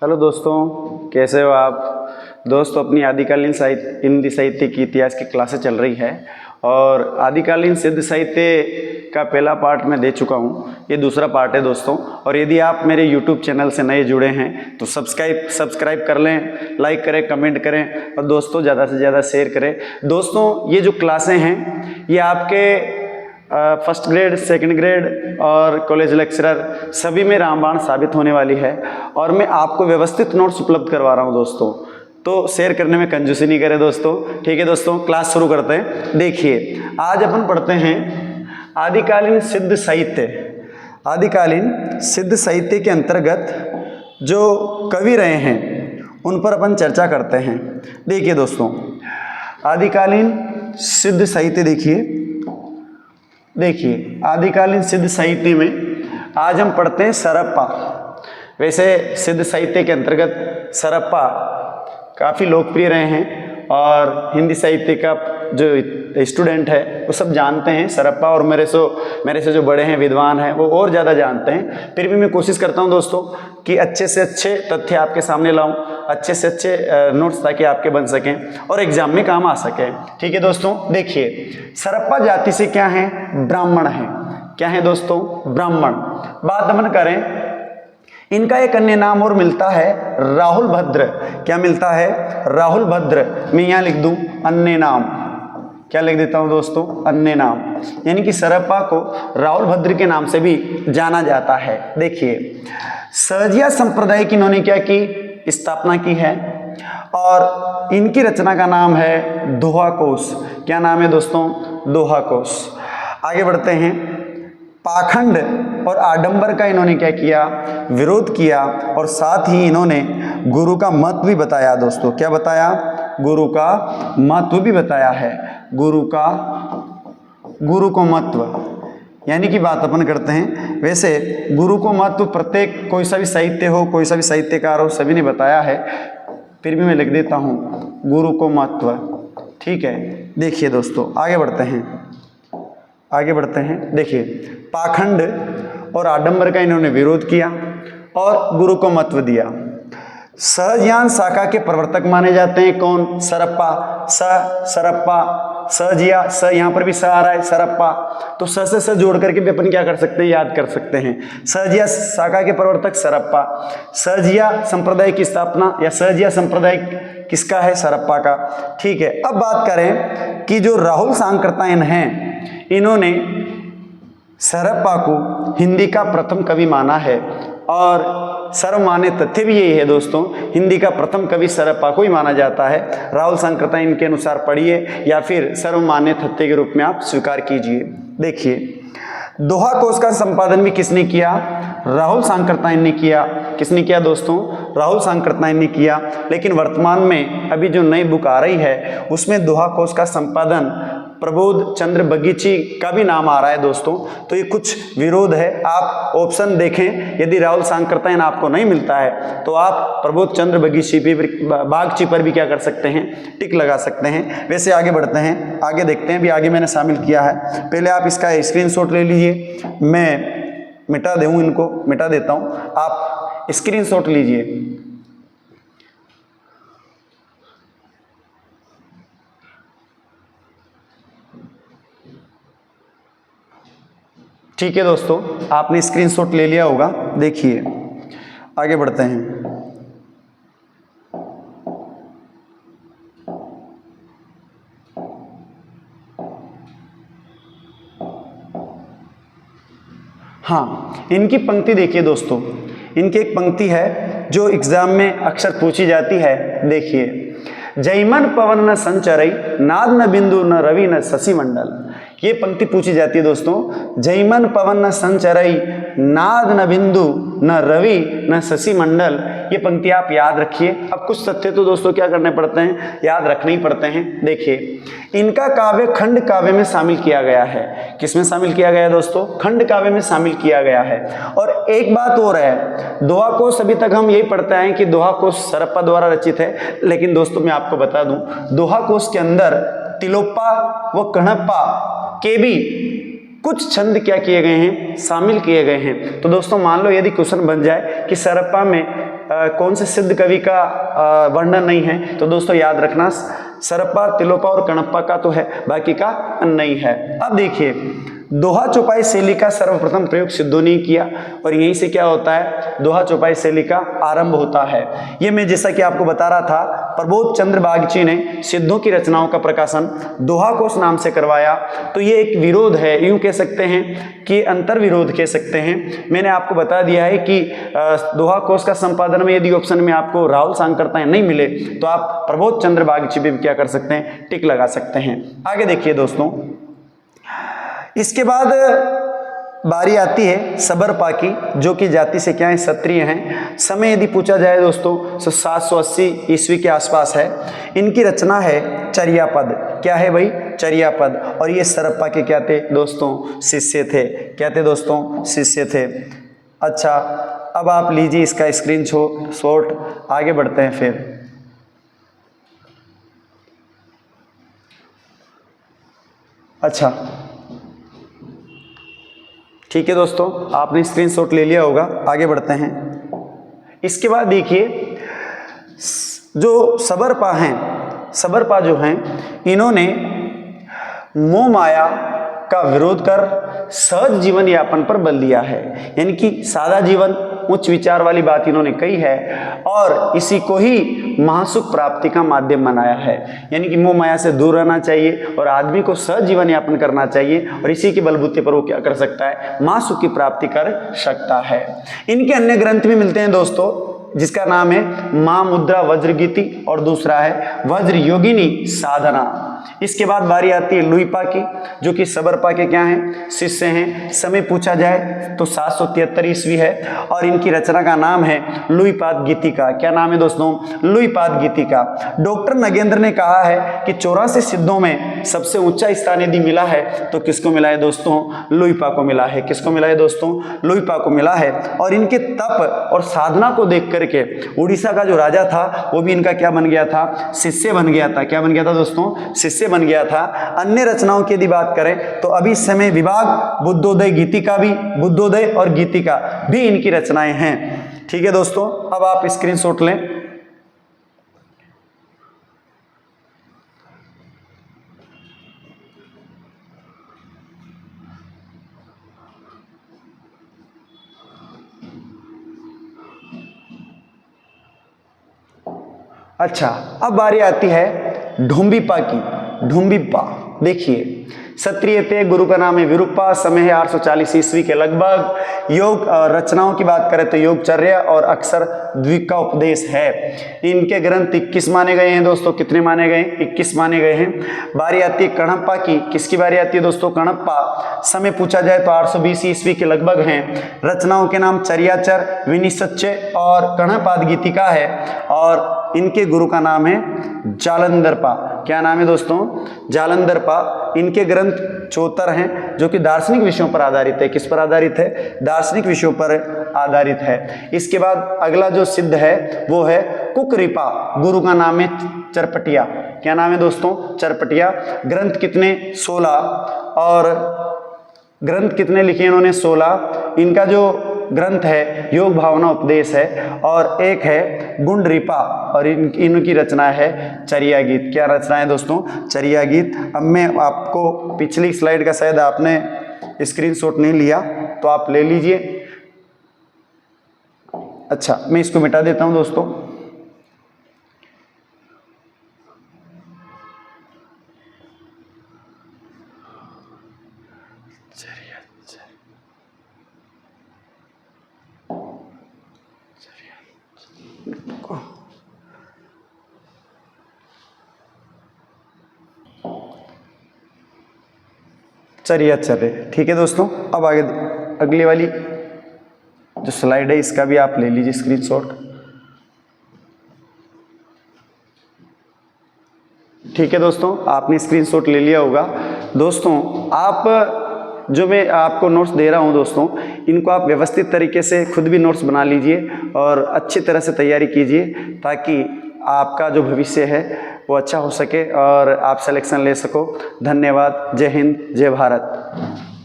Hello दोस्तों, कैसे हो आप। दोस्तों, अपनी आदिकालीन साहित्य हिंदी साहित्य की इतिहास की क्लासें चल रही है और आदिकालीन सिद्ध साहित्य का पहला पार्ट मैं दे चुका हूँ। ये दूसरा पार्ट है दोस्तों। और यदि आप मेरे यूट्यूब चैनल से नए जुड़े हैं तो सब्सक्राइब कर लें, लाइक करें, कमेंट करें और दोस्तों ज़्यादा से ज़्यादा शेयर करें। दोस्तों, ये जो क्लासें हैं ये आपके फर्स्ट ग्रेड, सेकंड ग्रेड और कॉलेज लेक्चरर सभी में रामबाण साबित होने वाली है और मैं आपको व्यवस्थित नोट्स उपलब्ध करवा रहा हूं दोस्तों। तो शेयर करने में कंजूसी नहीं करें दोस्तों। ठीक है दोस्तों, क्लास शुरू करते हैं। देखिए, आज अपन पढ़ते हैं आदिकालीन सिद्ध साहित्य। आदिकालीन सिद्ध साहित्य के अंतर्गत जो कवि रहे हैं उन पर अपन चर्चा करते हैं। देखिए दोस्तों, आदिकालीन सिद्ध साहित्य देखिए आदिकालीन सिद्ध साहित्य में आज हम पढ़ते हैं सरप्पा। वैसे सिद्ध साहित्य के अंतर्गत सरप्पा काफ़ी लोकप्रिय रहे हैं और हिंदी साहित्य का जो स्टूडेंट है वो सब जानते हैं सरप्पा, और मेरे से जो बड़े हैं विद्वान हैं वो और ज़्यादा जानते हैं। फिर भी मैं कोशिश करता हूं दोस्तों कि अच्छे से अच्छे तथ्य आपके सामने लाऊं, अच्छे से अच्छे नोट्स ताकि आपके बन सकें और एग्जाम में काम आ सकें। ठीक है दोस्तों, देखिए सरप्पा जाति से क्या है? ब्राह्मण है। क्या है दोस्तों? ब्राह्मण। बात अपन करें, इनका एक अन्य नाम और मिलता है राहुल भद्र। क्या मिलता है? राहुल भद्र। मैं यहाँ लिख दूं अन्य नाम। क्या लिख देता हूं दोस्तों? अन्य नाम। यानी कि सरप्पा को राहुल भद्र के नाम से भी जाना जाता है। देखिए, सहजिया संप्रदाय की इन्होंने क्या की? स्थापना की है और इनकी रचना का नाम है दोहा कोश। क्या नाम है दोस्तों? दोहा कोश। आगे बढ़ते हैं। पाखंड और आडंबर का इन्होंने क्या किया? विरोध किया और साथ ही इन्होंने गुरु का महत्व भी बताया दोस्तों। क्या बताया? गुरु का महत्व भी बताया है। गुरु को महत्व यानी कि बात अपन करते हैं। वैसे गुरु को महत्व प्रत्येक कोई सा भी साहित्य हो, कोई सा भी साहित्यकार हो, सभी ने बताया है। फिर भी मैं लिख देता हूँ गुरु को महत्व। ठीक है, देखिए दोस्तों आगे बढ़ते हैं। देखिए, पाखंड और आडंबर का इन्होंने विरोध किया और गुरु को महत्व दिया। सहज्ञान शाखा के प्रवर्तक माने जाते हैं कौन? सरप्पा। सरप्पा, सहजिया, स यहाँ पर भी स आ रहा है, सरप्पा। तो स से स जोड़ करके भी अपन क्या कर सकते हैं? याद कर सकते हैं। सहजिया शाखा के प्रवर्तक सरप्पा। सहजिया संप्रदाय की स्थापना या सहजिया संप्रदाय किसका है? सरप्पा का। ठीक है, अब बात करें कि जो राहुल सांकृत्यायन हैं, इन्होंने सरप्पा को हिंदी का प्रथम कवि माना है और सर्वमान्य तथ्य भी यही है दोस्तों, हिंदी का प्रथम कवि सरप्पा को ही माना जाता है। राहुल सांकृत्यायन के अनुसार पढ़िए या फिर सर्वमान्य तथ्य के रूप में आप स्वीकार कीजिए। देखिए, दोहा कोश का संपादन भी किसने किया? राहुल सांकृत्यायन ने किया। किसने किया दोस्तों? राहुल सांकृत्यायन ने किया। लेकिन वर्तमान में अभी जो नई बुक आ रही है उसमें दोहा कोश का संपादन प्रबोध चंद्र बगीची का भी नाम आ रहा है दोस्तों। तो ये कुछ विरोध है। आप ऑप्शन देखें, यदि राहुल सांकृत्यायन आपको नहीं मिलता है तो आप प्रबोध चंद्र बागची पर भी क्या कर सकते हैं? टिक लगा सकते हैं। वैसे आगे बढ़ते हैं, आगे देखते हैं। भी आगे मैंने शामिल किया है। पहले आप इसका स्क्रीनशॉट ले लीजिए। मैं मिटा देता हूं। आप स्क्रीनशॉट लीजिए। ठीक है दोस्तों, आपने स्क्रीनशॉट ले लिया होगा। देखिए, आगे बढ़ते हैं। हाँ, इनकी पंक्ति देखिए दोस्तों। इनकी एक पंक्ति है जो एग्जाम में अक्सर पूछी जाती है। देखिए, जयमन पवन न संचरई, नाद न बिंदु न रवि न शशि मंडल। ये पंक्ति पूछी जाती है दोस्तों। जयमन पवन न संचरई, नाद न बिंदु न रवि न शशि मंडल। ये पंक्ति आप याद रखिए। अब कुछ तथ्य तो दोस्तों क्या करने पड़ते हैं? याद रखने ही पड़ते हैं। देखिए, इनका काव्य खंड काव्य में शामिल किया गया है। किसमें शामिल किया गया है दोस्तों? खंड काव्य में शामिल किया गया है। और एक बात और है, दोहा कोश अभी तक हम यही पढ़ते हैं कि दोहा कोश सरप्पा द्वारा रचित है। लेकिन दोस्तों मैं आपको बता दूं, दोहा कोश के अंदर तिलोप्पा व कणप्पा के भी कुछ छंद क्या किए गए हैं? शामिल किए गए हैं। तो दोस्तों मान लो यदि क्वेश्चन बन जाए कि सरप्पा में कौन से सिद्ध कवि का वर्णन नहीं है, तो दोस्तों याद रखना सरप्पा, तिलोपा और कणप्पा का तो है, बाकी का नहीं है। अब देखिए, दोहा चौपाई शैली का सर्वप्रथम प्रयोग सिद्धों ने किया और यहीं से क्या होता है, दोहा चौपाई शैली का आरंभ होता है। ये मैं जैसा कि आपको बता रहा था, प्रबोध चंद्र बागची ने सिद्धों की रचनाओं का प्रकाशन दोहा कोश नाम से करवाया। तो ये एक विरोध है, यूं कह सकते हैं कि अंतर विरोध कह सकते हैं। मैंने आपको बता दिया है कि दोहा कोश का संपादन में यदि ऑप्शन में आपको राहुल सांकरताएं नहीं मिले तो आप प्रबोध चंद्र बागची भी क्या कर सकते हैं, टिक लगा सकते हैं। आगे देखिए दोस्तों, इसके बाद बारी आती है सबरपा की, जो कि जाति से क्या है, क्षत्रिय हैं। समय यदि पूछा जाए दोस्तों तो 780 ईस्वी के आसपास है। इनकी रचना है चर्यापद। क्या है भाई, चर्यापद। और ये सरप्पा के क्या थे दोस्तों, शिष्य थे। क्या थे दोस्तों, शिष्य थे। अच्छा, अब आप लीजिए इसका स्क्रीनशॉट, आगे बढ़ते हैं फिर। अच्छा ठीक है दोस्तों, आपने स्क्रीनशॉट ले लिया होगा, आगे बढ़ते हैं। इसके बाद देखिए, जो सबरपा हैं, सबरपा जो हैं, इन्होंने मोह माया का विरोध कर सहज जीवन यापन पर बल दिया है। यानी कि सादा जीवन, उच्च विचार वाली बात इन्होंने कही है और इसी को ही महासुख प्राप्ति का माध्यम बनाया है। यानी कि मोह माया से दूर रहना चाहिए और आदमी को सहज जीवन यापन करना चाहिए और इसी के बलबूते पर वो क्या कर सकता है, महासुख की प्राप्ति कर सकता है। इनके अन्य ग्रंथ भी मिलते हैं दोस्तों, जिसका नाम है महामुद्रा वज्रगीति और दूसरा है वज्र योगिनी साधना। इसके बाद बारी आती है लुईपा की, जो कि सबरपा के क्या हैं, शिष्य हैं। समय पूछा जाए तो 773 ईस्वी है और इनकी रचना का नाम है लुईपाद गीतिका। क्या नाम है दोस्तों, लुईपाद गीतिका। डॉक्टर नगेंद्र ने कहा है कि 84 सिद्धों में सबसे ऊंचा स्थान यदि मिला है तो किसको मिला है दोस्तों, लुईपा को मिला है। किसको मिला है दोस्तों, लुईपा को मिला है। और इनके तप और साधना को देख करके उड़ीसा का जो राजा था वो भी इनका क्या बन गया था, शिष्य बन गया था। क्या बन गया था दोस्तों, शिष्य बन गया था। अन्य रचनाओं की यदि बात करें तो अभी समय विभाग, बुद्धोदय गीतिका भी, बुद्धोदय और गीतिका भी इनकी रचनाएं हैं। ठीक है दोस्तों, अब आप स्क्रीनशॉट लें। अच्छा, अब बारी आती है ढुम्बिपा की। ढुम्बिपा देखिए, क्षत्रिय थे, गुरु का नाम है विरूपा, समय है 840 ईस्वी के लगभग। योग रचनाओं की बात करें तो योगचर्या और अक्षर द्विक का उपदेश है। इनके ग्रंथ 21 माने गए हैं दोस्तों। कितने माने गए, 21 माने गए हैं। बारी आती है कणप्पा की। किसकी बारी आती है दोस्तों, कणप्पा। समय पूछा जाए तो 820 ईस्वी के लगभग हैं। रचनाओं के नाम चर्याचर, विनिश्चय और कणपाद गीतिका है और इनके गुरु का नाम है जालंधरपा। क्या नाम है दोस्तों, जालंधरपा। इनके ग्रंथ 74 हैं जो कि दार्शनिक विषयों पर आधारित है। किस पर आधारित है, दार्शनिक विषयों पर आधारित है। इसके बाद अगला जो सिद्ध है वो है कुकरिपा। गुरु का नाम है चरपटिया। क्या नाम है दोस्तों, चरपटिया। ग्रंथ कितने, 16 और ग्रंथ कितने लिखे इन्होंने, 16। इनका जो ग्रंथ है योग भावना उपदेश है और एक है गुंडरिपा और इनकी रचना है चर्या गीत। क्या रचना है दोस्तों, चर्या गीत। अब मैं आपको पिछली स्लाइड का शायद आपने स्क्रीनशॉट नहीं लिया तो आप ले लीजिए। अच्छा, मैं इसको मिटा देता हूं दोस्तों। चलिए ठीक है दोस्तों। अब आगे अगली वाली जो स्लाइड है इसका भी आप ले लीजिए स्क्रीनशॉट। ठीक है दोस्तों, आपने स्क्रीनशॉट ले लिया होगा। दोस्तों आप जो मैं आपको नोट्स दे रहा हूं दोस्तों, इनको आप व्यवस्थित तरीके से खुद भी नोट्स बना लीजिए और अच्छी तरह से तैयारी कीजिए ताकि आपका जो भविष्य है वो अच्छा हो सके और आप सिलेक्शन ले सको। धन्यवाद। जय हिंद, जय भारत।